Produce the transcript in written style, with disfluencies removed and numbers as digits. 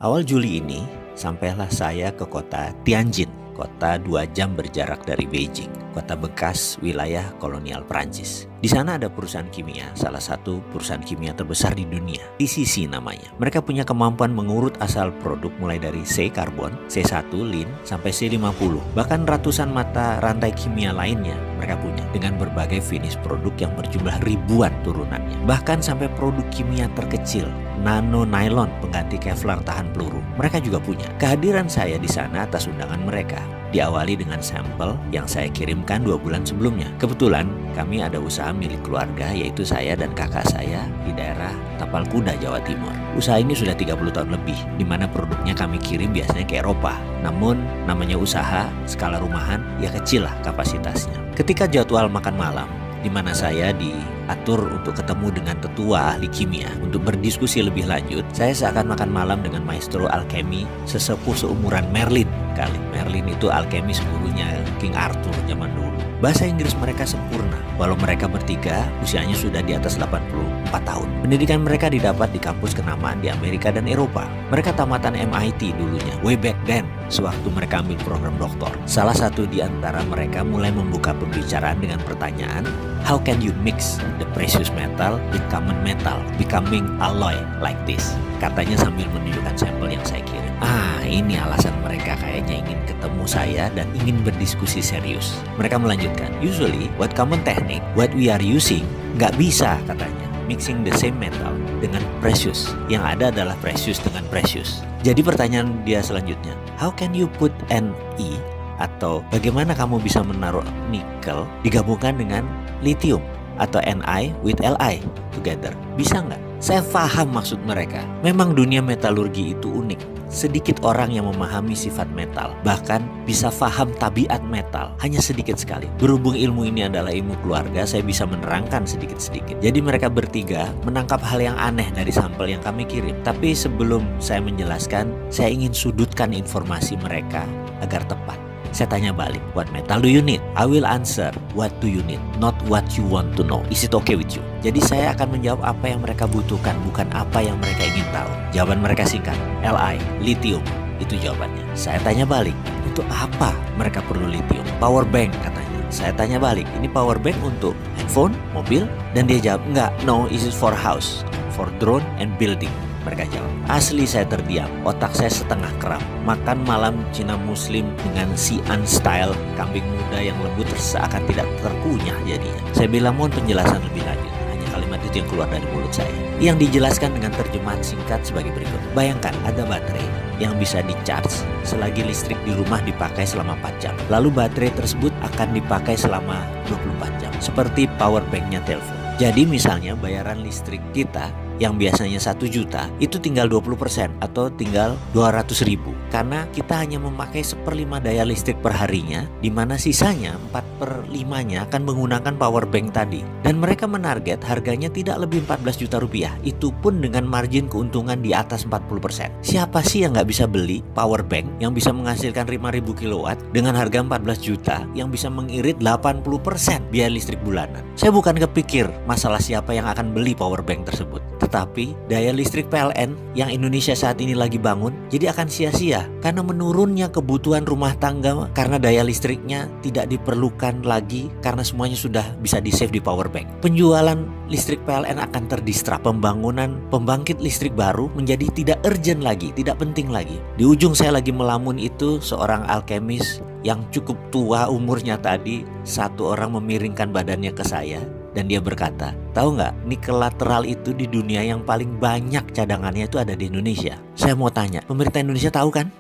Awal Juli ini, sampailah saya ke kota Tianjin, kota 2 jam berjarak dari Beijing, kota bekas wilayah kolonial Prancis. Di sana ada perusahaan kimia, salah satu perusahaan kimia terbesar di dunia, TCC namanya. Mereka punya kemampuan mengurut asal produk mulai dari C karbon, C1, lin, sampai C50. Bahkan ratusan mata rantai kimia lainnya mereka punya dengan berbagai finish produk yang berjumlah ribuan turunannya. Bahkan sampai produk kimia terkecil, nano nylon pengganti Kevlar tahan peluru, mereka juga punya. Kehadiran saya di sana atas undangan mereka diawali dengan sampel yang saya kirimkan 2 bulan sebelumnya. Kebetulan kami ada usaha milik keluarga, yaitu saya dan kakak saya di daerah Tapal Kuda, Jawa Timur. Usaha ini sudah 30 tahun lebih, di mana produknya kami kirim biasanya ke Eropa. Namun namanya usaha skala rumahan, ya kecil lah kapasitasnya. Ketika jadwal makan malam, di mana saya diatur untuk ketemu dengan tetua ahli kimia untuk berdiskusi lebih lanjut, saya seakan makan malam dengan maestro alkemi sesepuh seumuran Merlin kali. Merlin itu alkemis gurunya King Arthur zaman dulu. Bahasa Inggris mereka sempurna, walau mereka bertiga usianya sudah di atas 84 tahun. Pendidikan mereka didapat di kampus kenamaan di Amerika dan Eropa. Mereka tamatan MIT dulunya, way back then, sewaktu mereka ambil program doktor. Salah satu di antara mereka mulai membuka pembicaraan dengan pertanyaan, how can you mix the precious metal with common metal, becoming alloy like this? Katanya sambil menunjukkan sampel yang saya kirim. Ini alasan mereka kayaknya ingin ketemu saya dan ingin berdiskusi serius. Mereka melanjutkan, usually what common technique, what we are using, nggak bisa katanya mixing the same metal dengan precious. Yang ada adalah precious dengan precious. Jadi pertanyaan dia selanjutnya, how can you put Ne atau bagaimana kamu bisa menaruh nikel digabungkan dengan lithium atau Ni with Li together? Bisa nggak? Saya paham maksud mereka. Memang dunia metalurgi itu unik. Sedikit orang yang memahami sifat metal, bahkan bisa paham tabiat metal, hanya sedikit sekali. Berhubung ilmu ini adalah ilmu keluarga, saya bisa menerangkan sedikit-sedikit. Jadi mereka bertiga menangkap hal yang aneh dari sampel yang kami kirim. Tapi sebelum saya menjelaskan, saya ingin sudutkan informasi mereka agar tepat. Saya tanya balik, what metal do you need? I will answer, what do you need? Not what you want to know. Is it okay with you? Jadi saya akan menjawab apa yang mereka butuhkan, bukan apa yang mereka ingin tahu. Jawaban mereka singkat, Li, lithium. Itu jawabannya. Saya tanya balik, untuk apa mereka perlu lithium? Power bank katanya. Saya tanya balik, ini power bank untuk handphone, mobil? Dan dia jawab, enggak, no, this is for house, for drone and building. Mereka jawab. Asli saya terdiam, otak saya setengah kram. Makan malam Cina Muslim dengan Xi'an style, kambing muda yang lembut seakan tidak terkunyah jadinya. Saya bilang mohon penjelasan lebih lanjut. Hanya kalimat itu yang keluar dari mulut saya, yang dijelaskan dengan terjemahan singkat sebagai berikut. Bayangkan ada baterai yang bisa di-charge selagi listrik di rumah dipakai selama 4 jam. Lalu baterai tersebut akan dipakai selama 24 jam, seperti power banknya telepon. Jadi misalnya bayaran listrik kita yang biasanya 1 juta itu tinggal 20% atau tinggal 200.000 karena kita hanya memakai 1/5 daya listrik per harinya, di mana sisanya 4/5-nya akan menggunakan power bank tadi. Dan mereka menarget harganya tidak lebih 14 juta rupiah, itu pun dengan margin keuntungan di atas 40%. Siapa sih yang nggak bisa beli power bank yang bisa menghasilkan 5.000 kilowatt dengan harga 14 juta yang bisa mengirit 80% biaya listrik bulanan? Saya bukan kepikir masalah siapa yang akan beli power bank tersebut, tetapi daya listrik PLN yang Indonesia saat ini lagi bangun jadi akan sia-sia karena menurunnya kebutuhan rumah tangga karena daya listriknya tidak diperlukan lagi karena semuanya sudah bisa di-save di power bank. Penjualan listrik PLN akan terdistrap, pembangunan pembangkit listrik baru menjadi tidak urgent lagi, tidak penting lagi. Di ujung saya lagi melamun itu seorang alkemis yang cukup tua umurnya tadi, satu orang memiringkan badannya ke saya. Dan dia berkata, tahu nggak, nikel lateral itu di dunia yang paling banyak cadangannya itu ada di Indonesia. Saya mau tanya, pemerintah Indonesia tahu kan?